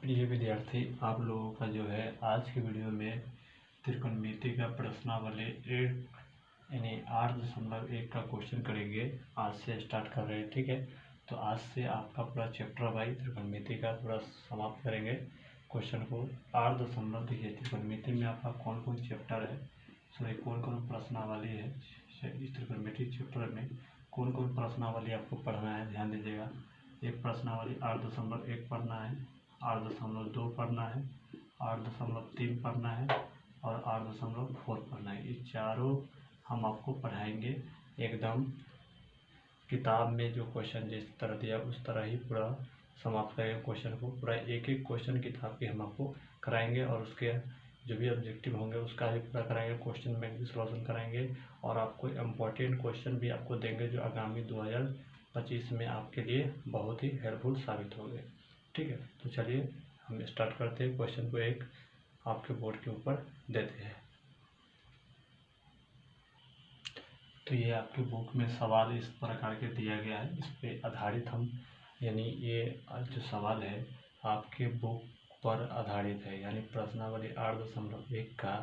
प्रिय विद्यार्थी, आप लोगों का जो है आज की वीडियो में त्रिकोणमिति का प्रश्नावली 8 यानी 8.1 का क्वेश्चन करेंगे। आज से स्टार्ट कर रहे हैं, ठीक है। तो आज से आपका पूरा चैप्टर भाई त्रिकोणमिति का पूरा समाप्त करेंगे क्वेश्चन को। 8 दशमलव देखिए, त्रिकोणमिति में आपका कौन कौन चैप्टर है, सॉरी कौन कौन प्रश्नावली है। इस त्रिकोणमिति चैप्टर में कौन कौन प्रश्नावली आपको पढ़ना है, ध्यान दीजिएगा। एक प्रश्नावली 8.1 पढ़ना है, 8.2 पढ़ना है, 8.3 पढ़ना है और 8.4 पढ़ना है। ये चारों हम आपको पढ़ाएंगे एकदम किताब में जो क्वेश्चन जिस तरह दिया उस तरह ही पूरा समाप्त करेंगे क्वेश्चन को। पूरा एक एक क्वेश्चन किताब की हम आपको कराएंगे और उसके जो भी ऑब्जेक्टिव होंगे उसका भी पूरा कराएंगे, क्वेश्चन बैंक भी सॉल्यूशन कराएंगे और आपको इम्पोर्टेंट क्वेश्चन भी आपको देंगे जो आगामी 2025 में आपके लिए बहुत ही हेल्पफुल साबित होंगे, ठीक है। तो चलिए हम स्टार्ट करते हैं। क्वेश्चन को एक आपके बोर्ड के ऊपर देते हैं। तो ये आपके बुक में सवाल इस प्रकार के दिया गया है, इस पे आधारित हम यानी ये जो सवाल है आपके बुक पर आधारित है, यानी प्रश्नावली 8.1 का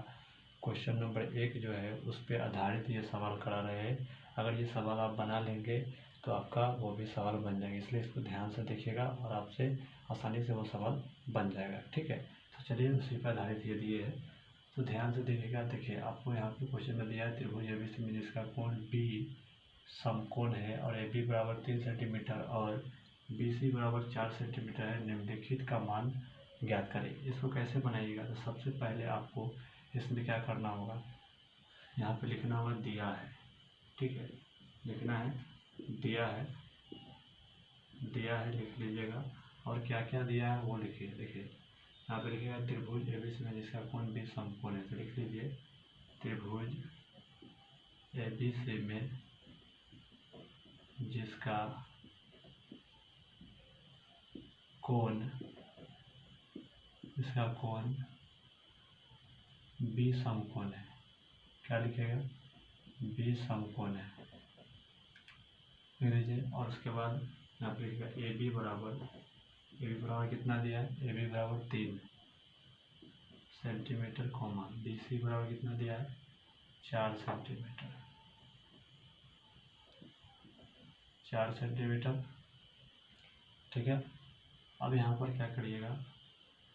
क्वेश्चन नंबर 1 जो है उस पे आधारित ये सवाल करा रहे हैं। अगर ये सवाल आप बना लेंगे तो आपका वो भी सवाल बन जाएगा, इसलिए इसको ध्यान से देखिएगा और आपसे आसानी से वो सवाल बन जाएगा, ठीक है। तो चलिए उसी पर आधारित ये दिए है, तो ध्यान से देखिएगा। देखिए आपको यहाँ पे क्वेश्चन में दिया है त्रिभुज एबीसी में जिसका कोण बी समकोण है और ए बी बराबर 3 सेंटीमीटर और बी सी बराबर 4 सेंटीमीटर है, निम्नलिखित का मान ज्ञात करें। इसको कैसे बनाइएगा, तो सबसे पहले आपको इसमें क्या करना होगा, यहाँ पे लिखना होगा दिया है, ठीक है। लिखना है दिया है, दिया है लिख लीजिएगा और क्या क्या दिया है वो लिखिए। देखिए यहाँ पे लिखिएगा त्रिभुज एबीसी में जिसका कोण बी समकोण है, तो लिख लीजिए त्रिभुज एबीसी में जिसका कोण बी समकोण है। क्या लिखेगा, बी समकोण है लिख लीजिए। और उसके बाद यहाँ पे लिखेगा ए बी बराबर कितना दिया है, ए बी बराबर 3 सेंटीमीटर कॉमा बी सी बराबर कितना दिया है 4 सेंटीमीटर, 4 सेंटीमीटर, ठीक है। अब यहाँ पर क्या करिएगा,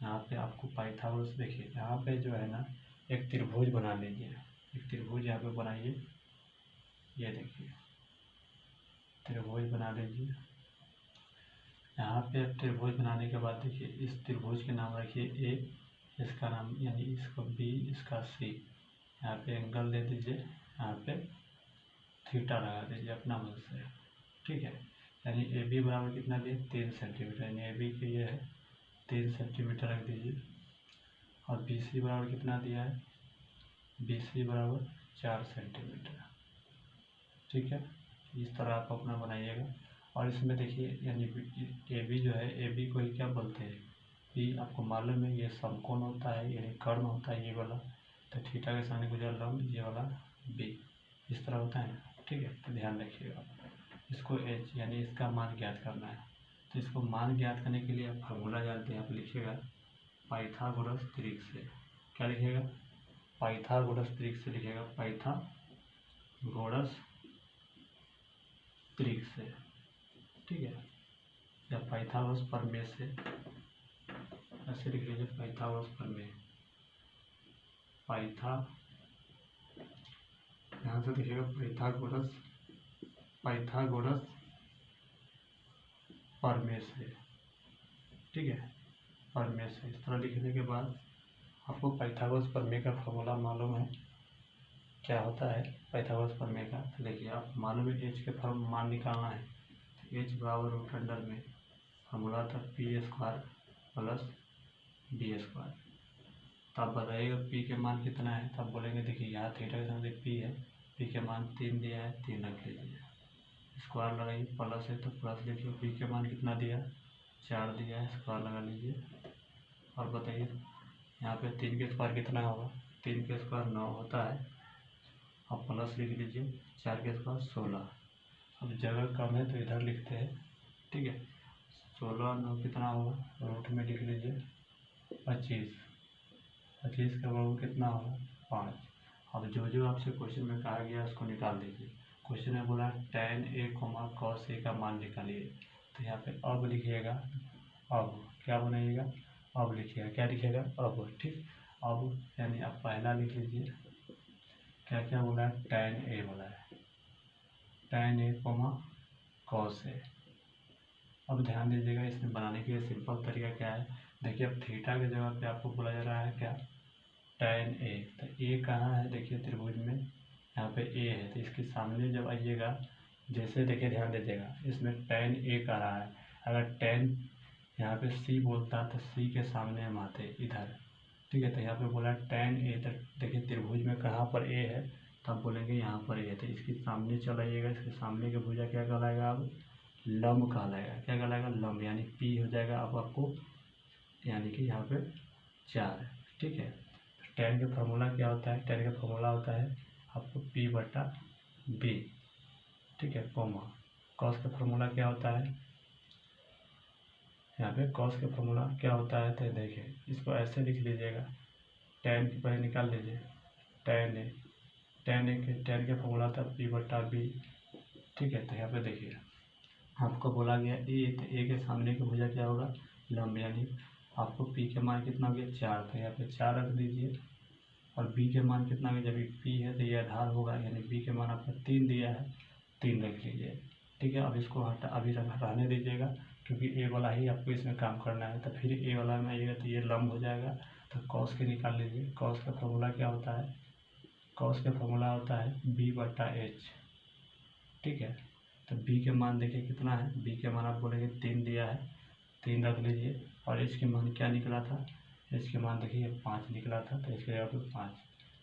यहाँ पे आपको पाइथागोरस देखिए यहाँ पे जो है ना एक त्रिभुज बना लीजिए, एक त्रिभुज यहाँ पे बनाइए। ये देखिए त्रिभुज बना लीजिए। यहाँ पे त्रिभुज बनाने के बाद देखिए इस त्रिभुज के नाम रखिए ए, इसका नाम यानी इसको बी, इसका सी। यहाँ पे एंगल दे दीजिए, यहाँ पे थीटा लगा दीजिए अपना मन से, ठीक है। यानी ए बी बराबर कितना दिए 3 सेंटीमीटर, यानी ए बी के ये है 3 सेंटीमीटर रख दीजिए। और बी सी बराबर कितना दिया है, बी सी बराबर 4 सेंटीमीटर, ठीक है। इस तरह आप अपना बनाइएगा। और इसमें देखिए यानी ए बी जो है, ए बी को ही क्या बोलते हैं, बी आपको मालूम है ये समकोण होता है यानी कर्ण होता है ये वाला, तो थीटा के सामने गुजर लंब ये वाला बी इस तरह होता है, ठीक है। तो ध्यान रखिएगा। इसको एच यानी इसका मान ज्ञात करना है, तो इसको मान ज्ञात करने के लिए आप फार्मूला जानते हैं, आप लिखिएगा पाइथागोरस त्रिक से। क्या लिखिएगा, पाइथागोरस त्रिक से लिखिएगा, पाइथागोरस त्रिक से, ठीक है। या पाइथागोरस प्रमेय से ऐसे लिख लीजिए, पाइथागोरस प्रमेय, यहाँ से लिखिएगा पाइथागोरस प्रमेय से, ठीक है, प्रमेय से। इस तरह लिखने के बाद आपको पाइथागोरस प्रमेय का फॉर्मूला मालूम है क्या होता है पाइथागोरस प्रमेय का, तो देखिए आप मालूम है एच के फॉर्म मान निकालना है, एच बराबर रूट अंडर में फॉर्मूला था P square plus B square. तो आप बताइएगा पी के मान कितना है, तो आप बोलेंगे देखिए यहाँ थीटा के सामने पी है, पी के मान 3 दिया है, 3 रख लीजिए, स्क्वायर लगाइए, प्लस है तो प्लस लिखिए, पी के मान कितना दिया 4 दिया है, स्क्वायर लगा लीजिए। और बताइए यहाँ पे 3 के स्क्वायर कितना होगा, 3 के स्क्वायर 9 होता है, आप प्लस लिख लीजिए, 4 के स्क्वायर 16। अब जगह कम है तो इधर लिखते हैं, ठीक है। 16 9 कितना होगा, रूट में लिख लीजिए 25, 25 का वर्गमूल कितना होगा 5। अब जो आपसे क्वेश्चन में कहा गया उसको निकाल दीजिए। क्वेश्चन में बोला tan a, cos a का मान निकालिए, तो यहाँ पे अब लिखिएगा, अब क्या बनाइएगा, अब लिखिएगा, क्या लिखिएगा अब, ठीक। अब यानी आप पहला लिख लीजिए, क्या क्या बोला है, tan a बोला है, tan a, cos a। अब ध्यान दीजिएगा, इसमें बनाने के लिए सिंपल तरीका क्या है, देखिए अब थीटा की जगह पे आपको बोला जा रहा है क्या, tan a। तो a कहाँ है, देखिए त्रिभुज में यहाँ पे a है, तो इसके सामने जब आइएगा, जैसे देखिए ध्यान दीजिएगा, इसमें tan a का रहा है, अगर tan यहाँ पे c बोलता तो c के सामने हम आते इधर, ठीक है। तो यहाँ पे बोला tan a, तो देखिए त्रिभुज में कहाँ पर a है, तो आप बोलेंगे यहाँ पर a है, तो इसके सामने चलाइएगा, इसके सामने का भुजा क्या कहलाएगा, अब लंब कहलाएगा, क्या कहलाएगा, लंब, यानी p हो जाएगा अब आपको, यानी कि यहाँ पे 4, ठीक है। tan का फार्मूला क्या होता है, tan का फार्मूला होता है आपको p/b, ठीक है, कोमा। cos का फार्मूला क्या होता है, यहाँ पे cos का फार्मूला क्या होता है, तो देखिए इसको ऐसे लिख लीजिएगा, tan की पहले निकाल लीजिए, tan का फार्मूला था p/b, ठीक है। तो यहाँ पे देखिए आपको बोला गया a, तो a के सामने का भुजा क्या होगा, लंब, यानी आपको p के मान कितना हो गया 4, तो यहाँ पे 4 रख दीजिए, और b के मान कितना है, जब p है तो ये आधार होगा, यानी b के मान आपका 3 दिया है, 3 रख लीजिए, ठीक है। अब इसको अभी रहने दीजिएगा, क्योंकि a वाला ही आपको इसमें काम करना है, तो फिर a वाला में आइएगा तो ये लंब हो जाएगा, तो cos के निकाल लीजिए। cos का फॉर्मूला क्या होता है, cos का फॉर्मूला होता है b/h, ठीक है। तो b के मान देखिए कितना है, b के मान आप बोलेंगे 3 दिया है, 3 रख लीजिए, और h के मान क्या निकला था, h के मान देखिए 5 निकला था, तो इसके जगह पे 5,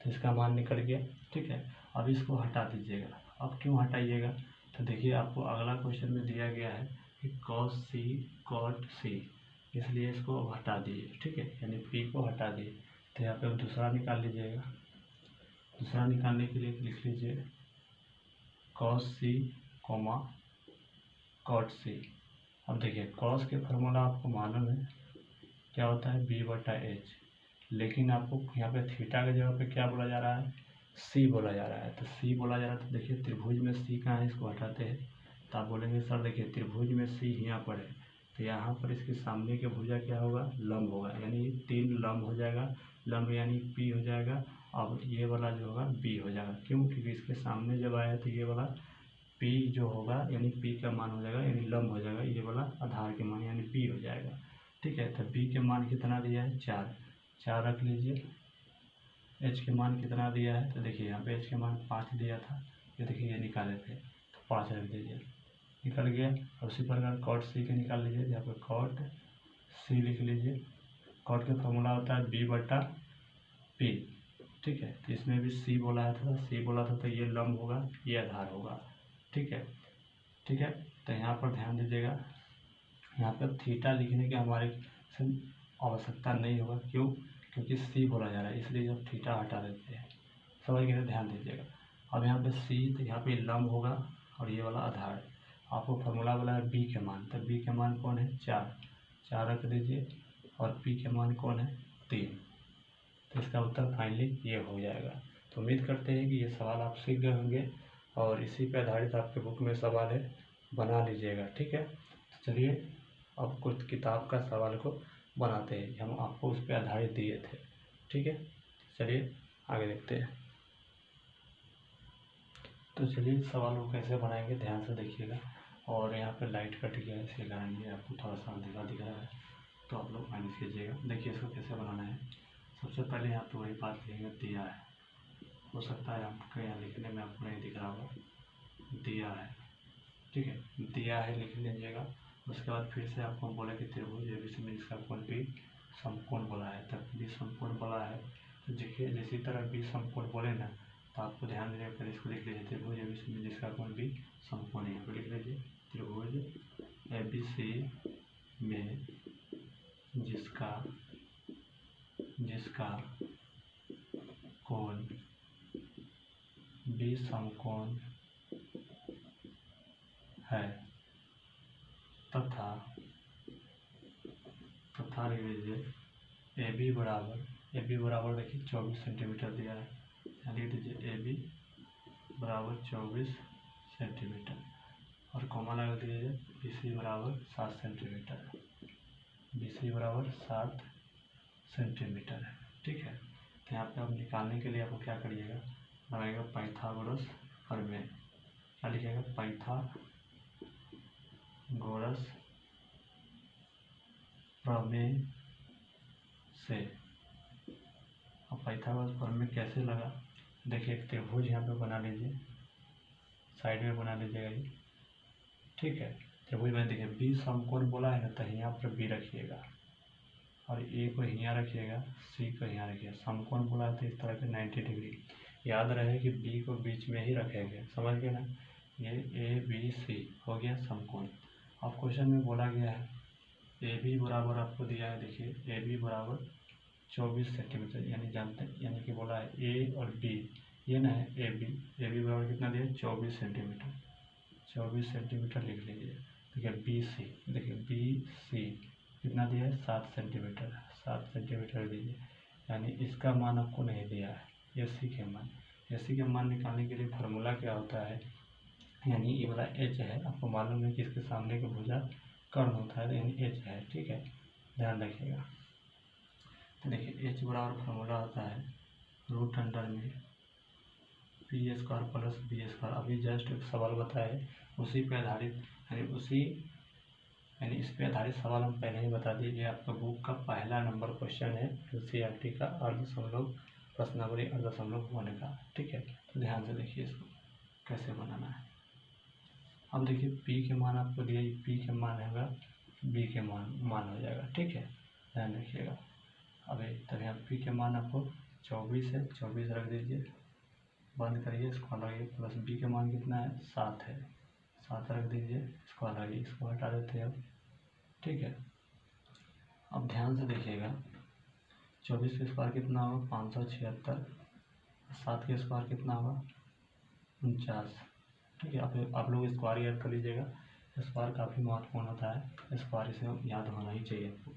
तो इसका मान निकल गया, ठीक है। अब इसको हटा दीजिएगा। अब क्यों हटाइएगा, तो देखिए आपको अगला क्वेश्चन में दिया गया है कि cos c cot c, इसलिए इसको अब हटा दीजिए, ठीक है, यानी p को हटा दिए। तो यहाँ पे दूसरा निकाल लीजिएगा, दूसरा निकालने के लिए लिख लीजिए cos c, cot c। अब देखिए cos के फार्मूला आपको मालूम है क्या होता है, b/h, लेकिन आपको यहाँ पे थीटा की जगह पे क्या बोला जा रहा है, c बोला जा रहा है, तो c बोला जा रहा है, तो देखिए त्रिभुज में c कहाँ है, इसको हटाते हैं, तो आप बोलेंगे सर देखिए त्रिभुज में c यहाँ पर है, तो यहाँ पर इसके सामने के भुजा क्या होगा, लंब होगा, यानी 3 लंब हो जाएगा, लंब यानी p हो जाएगा। अब ये वाला जो होगा b हो जाएगा, क्यों, क्योंकि इसके सामने जब आया तो ये वाला p जो होगा, यानी p का मान हो जाएगा, यानी लंब हो जाएगा, ये वाला आधार के मान यानी p हो जाएगा, ठीक है। तो b के मान कितना दिया है, 4 रख लीजिए। h के मान कितना दिया है, तो देखिए यहाँ पे h के मान 5 दिया था, ये देखिए ये निकाले थे, तो 5 रख दीजिए, निकल गया। और उसी प्रकार cot c के निकाल लीजिए, यहाँ पे cot c लिख लीजिए। cot का फॉर्मूला होता है b/p, ठीक है। तो इसमें भी c बोला था, तो ये लंब होगा, ये आधार होगा, ठीक है, ठीक है। तो यहाँ पर ध्यान दीजिएगा, यहाँ पर थीटा लिखने की हमारे आवश्यकता नहीं होगा, क्यों, क्योंकि c बोला जा रहा है, इसलिए जब थीटा हटा देते हैं, समझ गए, ध्यान दीजिएगा। अब यहाँ पे c, तो यहाँ पे लंब होगा और ये वाला आधार, आपको फार्मूला बोला है b के मान, तो b के मान कौन है, 4 रख दीजिए, और p के मान कौन है, 3, तो इसका उत्तर फाइनली ये हो जाएगा। तो उम्मीद करते हैं कि ये सवाल आप सीख गए होंगे, और इसी पे आधारित आपके बुक में सवाल है, बना लीजिएगा, ठीक है। तो चलिए अब कुछ किताब का सवाल को बनाते हैं, हम आपको उस पर आधारित दिए थे, ठीक है। चलिए आगे देखते हैं। तो चलिए सवाल को कैसे बनाएंगे, ध्यान से देखिएगा। और यहाँ पे लाइट कट गया है, इसके कारण ये आपको थोड़ा सा अंधेरा दिख रहा है, तो आप लोग मैनेज कीजिएगा। देखिए इसको कैसे बनाना है, सबसे पहले यहाँ पे वही बात लिखेंगे, दिया है, हो सकता है आपके यहाँ लिखने में आपको नहीं दिख रहा होगा, दिया है, ठीक है, दिया है लिख लीजिएगा। उसके बाद फिर से आपको बोले कि त्रिभुज ABC में इसका कोण भी समकोण बोला है, तब भी समकोण बोला है, तो देखिए इसी तरह भी समकोण बोले ना, तो आपको ध्यान देना, फिर इसको लिख लीजिए, त्रिभुज ABC में जिसका कोण भी समकोण है, यहाँ पर लिख लीजिए, त्रिभुज ABC में जिसका कोण भी समकोण है तथा लिख लीजिए ए बी बराबर देखिए 24 सेंटीमीटर दिया है, यहाँ लिख दीजिए ए बी बराबर 24 सेंटीमीटर और कॉमा लगा दीजिए बी सी बराबर 7 सेंटीमीटर, बी सी बराबर 7 सेंटीमीटर है। ठीक है, तो यहाँ पे अब निकालने के लिए आपको क्या करिएगा, लगाइएगा पाइथागोरस प्रमेय। क्या लिखिएगा, पाइथागोरस प्रमेय से। अब पाइथागोरस प्रमेय कैसे लगा, देखिए एक त्रिभुज यहाँ पे बना लीजिए, साइड में बना लीजिएगा ये। ठीक है, त्रिभुज में देखिए बी समकोण बोला है ना, तो यहाँ पर बी रखिएगा और ए को यहाँ रखिएगा, सी को यहाँ रखिएगा। समकोण बोला है तो इस तरह के 90 डिग्री, याद रहे कि बी को बीच में ही रखेंगे, समझ गए ना। ये ए बी सी हो गया समकोण। अब क्वेश्चन में बोला गया है ए बी बराबर आपको दिया है, देखिए ए बी बराबर 24 सेंटीमीटर, यानी जानते हैं, यानी कि बोला है ए और बी, ये ना है ए बी बराबर कितना दिया है 24 सेंटीमीटर, 24 सेंटीमीटर लिख लीजिए। देखिए बी सी कितना दिया है 7 सेंटीमीटर, 7 सेंटीमीटर दीजिए, यानी इसका मान आपको नहीं दिया है, ए सी के मान निकालने के लिए फार्मूला क्या होता है, यानी ये वाला एच है, आपको मालूम है कि इसके सामने का भुजा कर्ण होता है, यानी एच है। ठीक है, ध्यान रखिएगा। तो देखिए एच बराबर फार्मूला होता है रूट अंडर में P square plus B square. अभी जस्ट एक सवाल बताया है, उसी पे आधारित यानी इस पे आधारित सवाल हम पहले ही बता दिए। ये आपका बुक का पहला नंबर क्वेश्चन है NCERT का, 8.0 प्रश्नावली 8.1 का। ठीक है, तो ध्यान से देखिए इसको कैसे बनाना है। अब देखिए पी के मान आपको दिए, पी के मान होगा बी के मान हो जाएगा। ठीक है, ध्यान रखिएगा। अभी तब यहाँ पी के मान आपको 24 है, 24 रख दीजिए, बंद करिए, इसको लगाइए, प्लस बी के मान कितना है 7 है, 7 रख दीजिए, इसको लगाइए, इसको हटा देते हैं अब। ठीक है, अब ध्यान से देखिएगा 24 के स्क्वायर कितना होगा 576, 7 के स्क्वायर कितना होगा 49। ठीक है, आप लोग स्क्वायर याद कर लीजिएगा, स्क्वायर काफ़ी महत्वपूर्ण होता है, स्क्वायर इसे याद होना ही चाहिए आपको।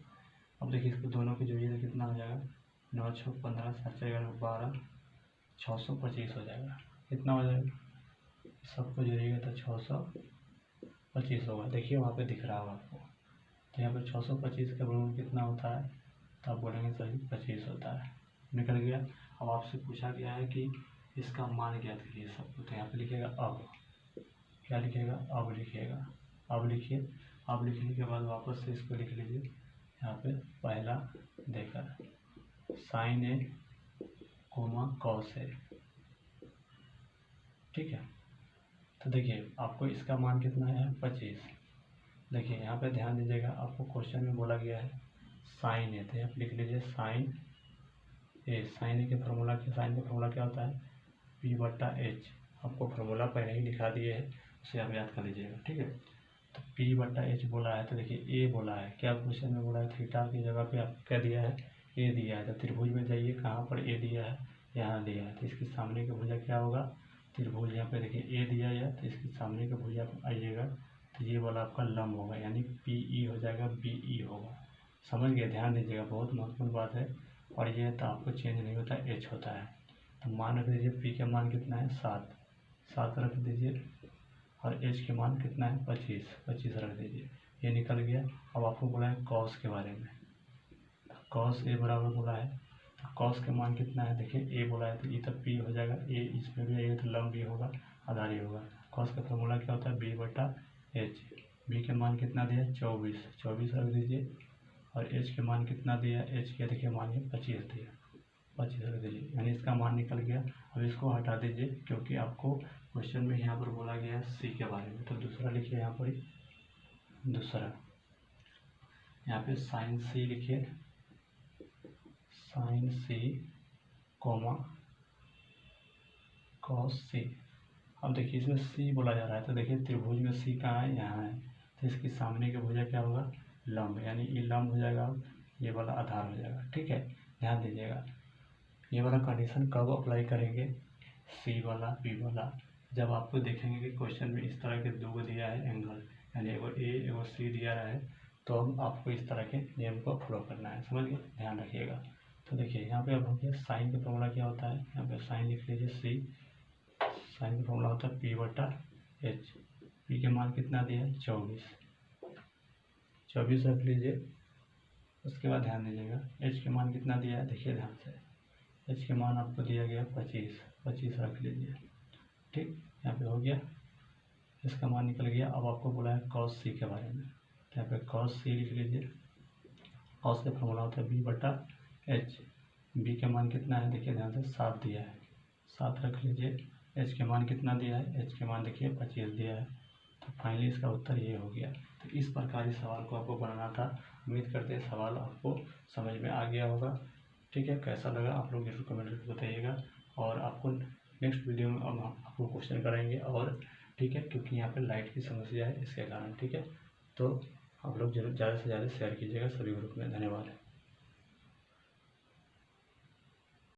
अब देखिए इसको दोनों की जोड़िए तो कितना हो जाएगा 9 6 15 7 11 12 625 हो जाएगा। कितना हो जाएगा, सबको जोड़िएगा तो 625 होगा। देखिए वहाँ पे दिख रहा होगा आपको, तो यहाँ पे 625 का वर्गमूल कितना होता है, तो आप बोलेंगे सही 25 होता है, निकल गया। अब आपसे पूछा गया है कि इसका मान ज्ञात कीजिए सबको, तो यहाँ पे लिखिएगा अब, क्या लिखिएगा अब लिखिएगा, अब लिखिए। अब लिखने के बाद वापस से इसको लिख लीजिए, यहाँ पे पहला देकर sign A coma cos A. ठीक है, तो देखिए आपको इसका मान कितना है 25। देखिए यहाँ पे ध्यान दीजिएगा, आपको क्वेश्चन में बोला गया है साइन ए, तो यहाँ पे लिख लीजिए साइन ए। साइन ए के फार्मूला क्या होता है P/H। आपको फार्मूला पहले ही लिखा दिए है, उसे आप याद कर लीजिएगा। ठीक है, तो P/H बोला है, तो देखिए ए बोला है, क्या क्वेश्चन में बोला है थीटा की जगह पे आपको क्या दिया है ए दिया है। तो त्रिभुज में जाइए, कहाँ पर ए दिया है, यहाँ दिया है, तो इसके सामने का भुजा क्या होगा त्रिभुज। यहाँ पे देखिए ए दिया है, तो इसके सामने का भुजा आइएगा, तो ये वाला आपका लंब होगा, यानी PE हो जाएगा BE होगा। समझ गए, ध्यान दीजिएगा, बहुत महत्वपूर्ण बात है। और ये तो आपको चेंज नहीं होता, एच होता है। तो मान रख दीजिए पी के मान कितना है 7 रख दीजिए, और एच के मान कितना है 25 रख दीजिए, ये निकल गया। अब आपको बोला है कॉस के बारे में, कॉस ए बराबर बोला है, तो कॉस के मान कितना है, देखिए ए बोला है तो ये तो पी हो जाएगा, ए इसमें भी आएगा तो लंब भी होगा, आधार ही होगा। कॉस का फॉर्मूला क्या होता है B/H। बी के मान कितना दिया है 24 रख दीजिए, और एच के मान कितना दिया है, एच के देखिए मान है 25 दिया, 25 रख दीजिए, यानी इसका मान निकल गया। अब इसको हटा दीजिए, क्योंकि आपको क्वेश्चन में यहाँ पर बोला गया है सी के बारे में, तो दूसरा लिखिए यहाँ पर, दूसरा यहाँ पे साइन सी लिखिए, साइन सी कोमा कॉस सी। अब देखिए इसमें सी बोला जा रहा है, तो देखिए त्रिभुज में सी कहाँ है, यहाँ है, तो इसके सामने के भुजा क्या होगा लंब, यानी ये लंब हो जाएगा, ये वाला आधार हो जाएगा। ठीक है, ध्यान दीजिएगा, ये वाला कंडीशन कब अप्लाई करेंगे, सी वाला बी वाला, जब आपको देखेंगे कि क्वेश्चन में इस तरह के दो दिया है एंगल, यानी एगो ए एगो सी दिया रहा है, तो हम आपको इस तरह के नियम को फॉलो करना है, समझ गए, ध्यान रखिएगा। तो देखिए यहाँ पे अब हो गया साइन का फॉर्मूला क्या होता है, यहाँ पे साइन लिख लीजिए सी, साइन का फॉर्मूला होता है P/H। पी के मान कितना दिया है 24 रख लीजिए। उसके बाद ध्यान दीजिएगा एच के मान कितना दिया है, देखिए ध्यान से, एच के मान आपको दिया गया 25 रख लीजिए। ठीक, यहाँ पे हो गया, इसका मान निकल गया। अब आपको बोला है कॉस सी के बारे में, तो यहाँ पे कॉस सी लिख लीजिए। कॉस का फॉर्मूला होता है B/H। बी के मान कितना है, देखिए ध्यान से 7 दिया है, 7 रख लीजिए। एच के मान कितना दिया है, एच के मान देखिए 25 दिया है। तो फाइनली इसका उत्तर ये हो गया। तो इस प्रकार इस सवाल को आपको बनाना था। उम्मीद करते हैं सवाल आपको समझ में आ गया होगा। ठीक है, कैसा लगा आप लोग जरूर कमेंट करके बताइएगा। और आपको नेक्स्ट वीडियो में हम आपको क्वेश्चन कराएंगे, और ठीक है, क्योंकि यहाँ पे लाइट की समस्या है इसके कारण। ठीक है, तो आप लोग जरूर ज़्यादा से ज़्यादा शेयर कीजिएगा सभी ग्रुप में। धन्यवाद।